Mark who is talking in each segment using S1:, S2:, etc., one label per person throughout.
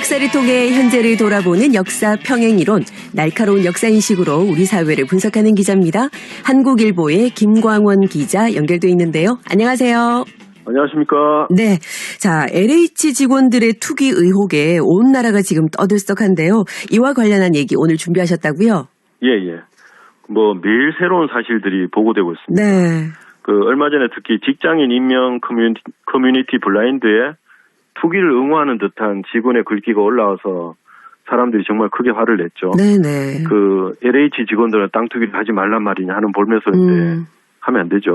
S1: 역사를 통해 현재를 돌아보는 역사 평행이론, 날카로운 역사인식으로 우리 사회를 분석하는 기자입니다. 한국일보의 김광원 기자 연결돼 있는데요. 안녕하세요.
S2: 안녕하십니까.
S1: 네. 자, LH 직원들의 투기 의혹에 온 나라가 지금 떠들썩한데요. 이와 관련한 얘기 오늘 준비하셨다고요?
S2: 예. 매일 새로운 사실들이 보고되고 있습니다.
S1: 네.
S2: 얼마 전에 특히 직장인 임명 커뮤니티 블라인드에 투기를 응호하는 듯한 직원의 글귀가 올라와서 사람들이 정말 크게 화를 냈죠.
S1: 네네.
S2: LH 직원들은 땅 투기를 하지 말란 말이냐 하는 볼면서인데 하면 안 되죠.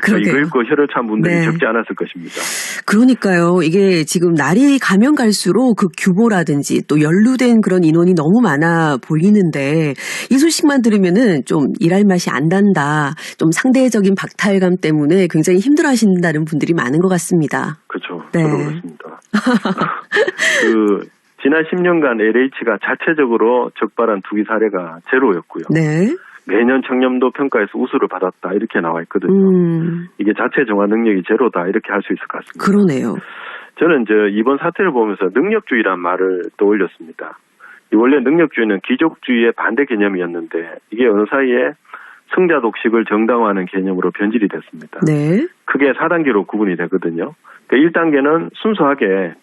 S2: 이거 읽고 혀를 찬 분들이 적지 않았을 것입니다.
S1: 그러니까요. 이게 지금 날이 가면 갈수록 그 규모라든지 또 연루된 그런 인원이 너무 많아 보이는데 이 소식만 들으면은 좀 일할 맛이 안 난다. 좀 상대적인 박탈감 때문에 굉장히 힘들어하신다는 분들이 많은 것 같습니다.
S2: 그렇죠.
S1: 네.
S2: 저도 그렇습니다. 지난 10년간 LH가 자체적으로 적발한 투기 사례가 제로였고요.
S1: 네.
S2: 매년 청렴도 평가에서 우수를 받았다 이렇게 나와 있거든요. 이게 자체 정화 능력이 제로다 이렇게 할 수 있을 것 같습니다.
S1: 그러네요. 저는
S2: 이번 사태를 보면서 능력주의란 말을 떠올렸습니다. 원래 능력주의는 귀족주의의 반대 개념이었는데 이게 어느 사이에 승자 독식을 정당화하는 개념으로 변질이 됐습니다.
S1: 네.
S2: 크게 4단계로 구분이 되거든요. 1단계는 순수하게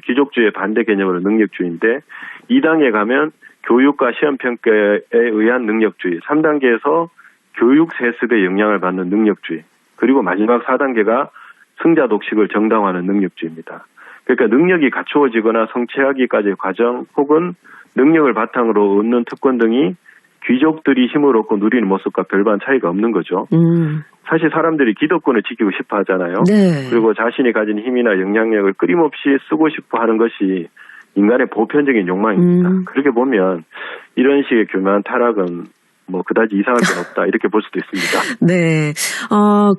S2: 귀족주의의 반대 개념으로 능력주의인데 2단계 가면 교육과 시험평가에 의한 능력주의, 3단계에서 교육 세습에 영향을 받는 능력주의, 그리고 마지막 4단계가 승자 독식을 정당화하는 능력주의입니다. 그러니까 능력이 갖추어지거나 성취하기까지의 과정 혹은 능력을 바탕으로 얻는 특권 등이 귀족들이 힘을 얻고 누리는 모습과 별반 차이가 없는 거죠. 사실 사람들이 기득권을 지키고 싶어 하잖아요.
S1: 네.
S2: 그리고 자신이 가진 힘이나 영향력을 끊임없이 쓰고 싶어 하는 것이 인간의 보편적인 욕망입니다. 그렇게 보면 이런 식의 교묘한 타락은 그다지 이상할 건 없다 이렇게 볼 수도 있습니다.
S1: 네,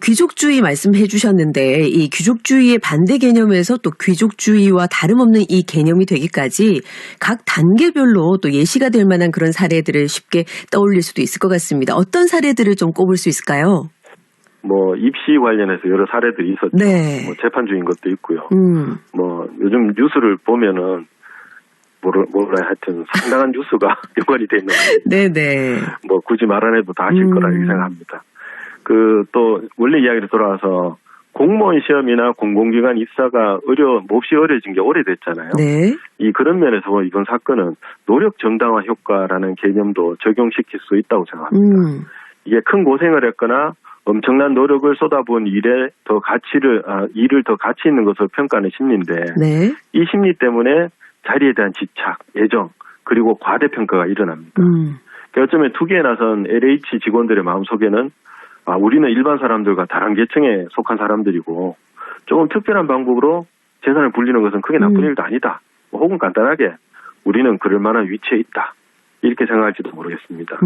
S1: 귀족주의 말씀해 주셨는데 이 귀족주의의 반대 개념에서 또 귀족주의와 다름없는 이 개념이 되기까지 각 단계별로 또 예시가 될 만한 그런 사례들을 쉽게 떠올릴 수도 있을 것 같습니다. 어떤 사례들을 좀 꼽을 수 있을까요?
S2: 입시 관련해서 여러 사례들이 있었죠.
S1: 네.
S2: 재판 중인 것도 있고요. 요즘 뉴스를 보면은 하여튼 상당한 뉴스가 연관이 돼 있는 거예요. 네네. 굳이 말 안 해도 다 아실 거라 이렇게 생각합니다. 또 원래 이야기로 돌아와서 공무원 시험이나 공공기관 입사가 몹시 어려진 게 오래됐잖아요. 네. 그런 면에서 이번 사건은 노력 정당화 효과라는 개념도 적용시킬 수 있다고 생각합니다. 이게 큰 고생을 했거나 엄청난 노력을 쏟아부은 일을 더 가치 있는 것으로 평가하는 심리인데 네. 이 심리 때문에 자리에 대한 집착, 애정, 그리고 과대평가가 일어납니다. 어쩌면 투기에 나선 LH 직원들의 마음속에는 우리는 일반 사람들과 다른 계층에 속한 사람들이고 조금 특별한 방법으로 재산을 불리는 것은 크게 나쁜 일도 아니다. 혹은 간단하게 우리는 그럴 만한 위치에 있다. 이렇게 생각할지도 모르겠습니다.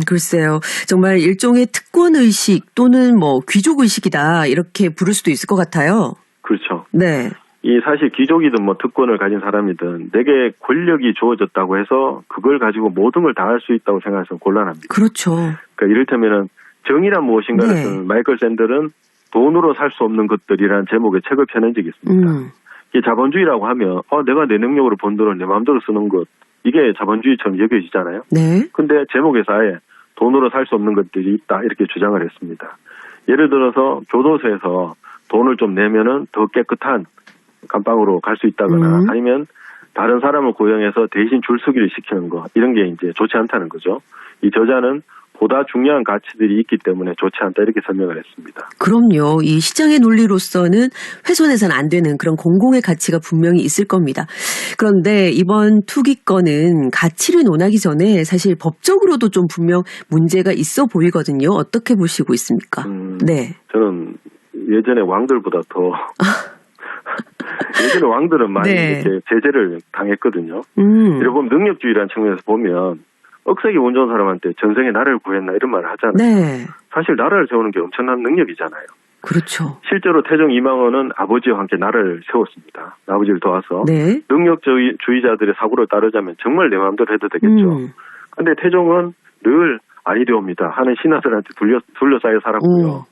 S1: 글쎄요. 정말 일종의 특권의식 또는 귀족의식이다. 이렇게 부를 수도 있을 것 같아요.
S2: 그렇죠.
S1: 네.
S2: 사실 귀족이든 특권을 가진 사람이든 내게 권력이 주어졌다고 해서 그걸 가지고 모든 걸 다 할 수 있다고 생각해서 곤란합니다.
S1: 그렇죠.
S2: 그러니까 이를테면은 정의란 무엇인가를 쓴 마이클 샌들은 돈으로 살 수 없는 것들이라는 제목의 책을 펴낸 적이 있습니다. 이게 자본주의라고 하면 내가 내 능력으로 번 돈을 내 마음대로 쓰는 것 이게 자본주의처럼 여겨지잖아요. 네. 근데 제목에서 아예 돈으로 살 수 없는 것들이 있다 이렇게 주장을 했습니다. 예를 들어서 교도소에서 돈을 좀 내면은 더 깨끗한 감방으로 갈 수 있다거나 아니면 다른 사람을 고용해서 대신 줄서기를 시키는 거 이런 게 이제 좋지 않다는 거죠. 이 저자는 보다 중요한 가치들이 있기 때문에 좋지 않다 이렇게 설명을 했습니다.
S1: 그럼요. 이 시장의 논리로서는 훼손해서는 안 되는 그런 공공의 가치가 분명히 있을 겁니다. 그런데 이번 투기 건은 가치를 논하기 전에 사실 법적으로도 좀 분명 문제가 있어 보이거든요. 어떻게 보시고 있습니까? 네.
S2: 저는 예전에 왕들보다 더 예전에 왕들은 많이 이렇게 제재를 당했거든요. 여러분 능력주의라는 측면에서 보면 억세게 운 좋은 사람한테 전생에 나라를 구했나 이런 말을 하잖아요. 네. 사실 나라를 세우는 게 엄청난 능력이잖아요.
S1: 그렇죠.
S2: 실제로 태종 이망원은 아버지와 함께 나라를 세웠습니다. 아버지를 도와서. 네. 능력주의자들의 사고를 따르자면 정말 내 마음대로 해도 되겠죠. 그런데 태종은 늘 아니되옵니다 하는 신하들한테 둘러싸여 살았고요.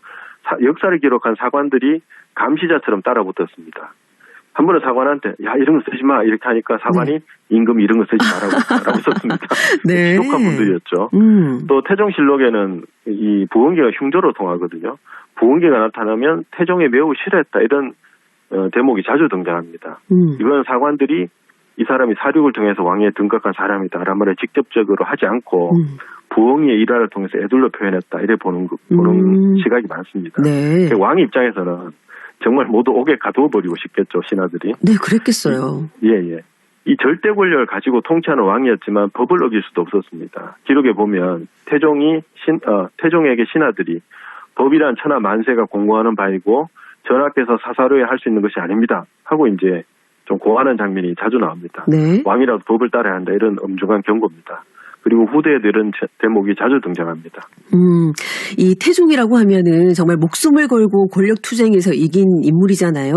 S2: 역사를 기록한 사관들이 감시자처럼 따라붙었습니다. 한 번은 사관한테 야 이런 거 쓰지 마 이렇게 하니까 사관이 임금 이런 거 쓰지 말라고 썼습니다.
S1: 네.
S2: 지독한 분들이었죠. 또 태종실록에는 이 부원계가 흉조로 통하거든요. 부원계가 나타나면 태종이 매우 싫어했다 이런 대목이 자주 등장합니다. 이건 사관들이 이 사람이 사륙을 통해서 왕위에 등극한 사람이다라는 말을 직접적으로 하지 않고 부엉이의 일화를 통해서 애둘러 표현했다 이래 보는 시각이 많습니다.
S1: 네.
S2: 왕 입장에서는 정말 모두 옥에 가두어버리고 싶겠죠, 신하들이.
S1: 네, 그랬겠어요.
S2: 예. 이 절대 권력을 가지고 통치하는 왕이었지만 법을 어길 수도 없었습니다. 기록에 보면 태종에게 신하들이 법이란 천하 만세가 공고하는 바이고 전하께서 사사로에 할 수 있는 것이 아닙니다 하고 이제 좀 고하는 장면이 자주 나옵니다.
S1: 네.
S2: 왕이라도 법을 따라야 한다 이런 엄중한 경고입니다. 그리고 후대에들은 대목이 자주 등장합니다.
S1: 이 태종이라고 하면은 정말 목숨을 걸고 권력 투쟁에서 이긴 인물이잖아요.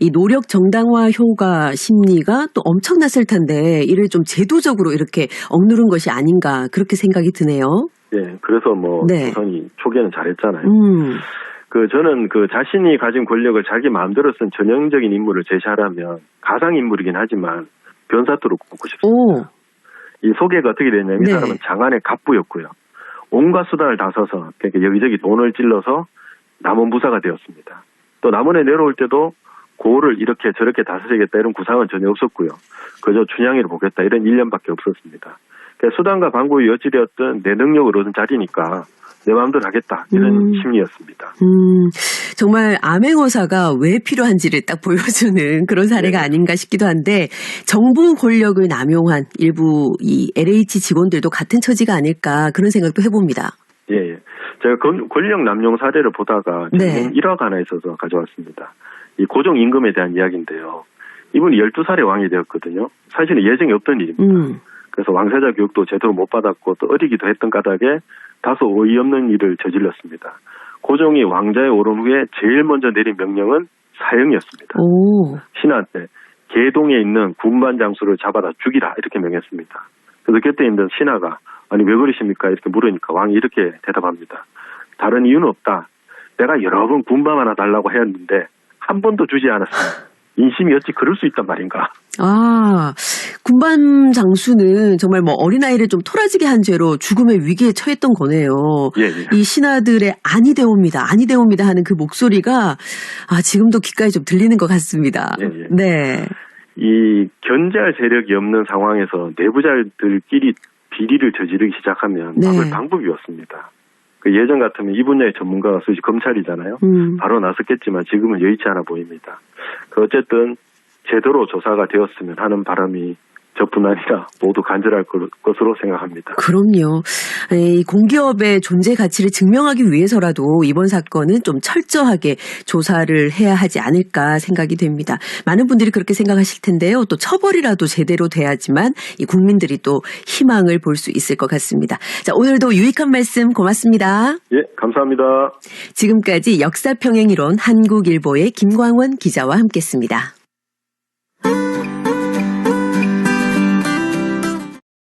S1: 이 노력 정당화 효과 심리가 또 엄청났을 텐데 이를 좀 제도적으로 이렇게 억누른 것이 아닌가 그렇게 생각이 드네요.
S2: 네, 그래서 조선이 초기에는 잘했잖아요. 저는 자신이 가진 권력을 자기 마음대로 쓴 전형적인 인물을 제시하라면 가상 인물이긴 하지만 변사토로 꼽고 싶습니다. 이 소개가 어떻게 됐냐면 이 사람은 장안의 갑부였고요. 온갖 수단을 다 써서 그러니까 여기저기 돈을 찔러서 남원 부사가 되었습니다. 또 남원에 내려올 때도 고을을 이렇게 저렇게 다스리겠다 이런 구상은 전혀 없었고요. 그저 춘향이를 보겠다 이런 일념밖에 없었습니다. 그러니까 수단과 방법이 어찌되었든 내 능력을 얻은 자리니까 내 마음대로 하겠다 이런 심리였습니다.
S1: 정말 암행어사가 왜 필요한지를 딱 보여주는 그런 사례가 아닌가 싶기도 한데 정부 권력을 남용한 일부 이 LH 직원들도 같은 처지가 아닐까 그런 생각도 해봅니다. 예.
S2: 제가 권력 남용 사례를 보다가 일화가 하나 있어서 가져왔습니다. 이 고종 임금에 대한 이야기인데요. 이분이 12살에 왕이 되었거든요. 사실은 예정이 없던 일입니다. 그래서 왕세자 교육도 제대로 못 받았고 또 어리기도 했던 까닭에 다소 어이없는 일을 저질렀습니다. 고종이 왕자에 오른 후에 제일 먼저 내린 명령은 사형이었습니다. 신하한테 계동에 있는 군반 장수를 잡아다 죽이라 이렇게 명했습니다. 그래서 그때 있는 신하가 아니 왜 그러십니까 이렇게 물으니까 왕이 이렇게 대답합니다. 다른 이유는 없다. 내가 여러 번 군밤 하나 달라고 했는데 한 번도 주지 않았습니다. 인심이 어찌 그럴 수 있단 말인가.
S1: 군밤 장수는 정말 어린아이를 좀 토라지게 한 죄로 죽음의 위기에 처했던 거네요. 이 신하들의 아니되옵니다 하는 그 목소리가 지금도 귓가에 좀 들리는 것 같습니다. 네.
S2: 이 견제할 세력이 없는 상황에서 내부자들끼리 비리를 저지르기 시작하면 막을 방법이 없습니다. 예전 같으면 이 분야의 전문가가 소위 검찰이잖아요. 바로 나섰겠지만 지금은 여의치 않아 보입니다. 어쨌든 제대로 조사가 되었으면 하는 바람이 저뿐 아니라 모두 간절할 것으로 생각합니다.
S1: 그럼요. 이 공기업의 존재 가치를 증명하기 위해서라도 이번 사건은 좀 철저하게 조사를 해야 하지 않을까 생각이 됩니다. 많은 분들이 그렇게 생각하실 텐데요. 또 처벌이라도 제대로 돼야지만 이 국민들이 또 희망을 볼 수 있을 것 같습니다. 자, 오늘도 유익한 말씀 고맙습니다.
S2: 예, 감사합니다.
S1: 지금까지 역사평행이론 한국일보의 김광원 기자와 함께했습니다.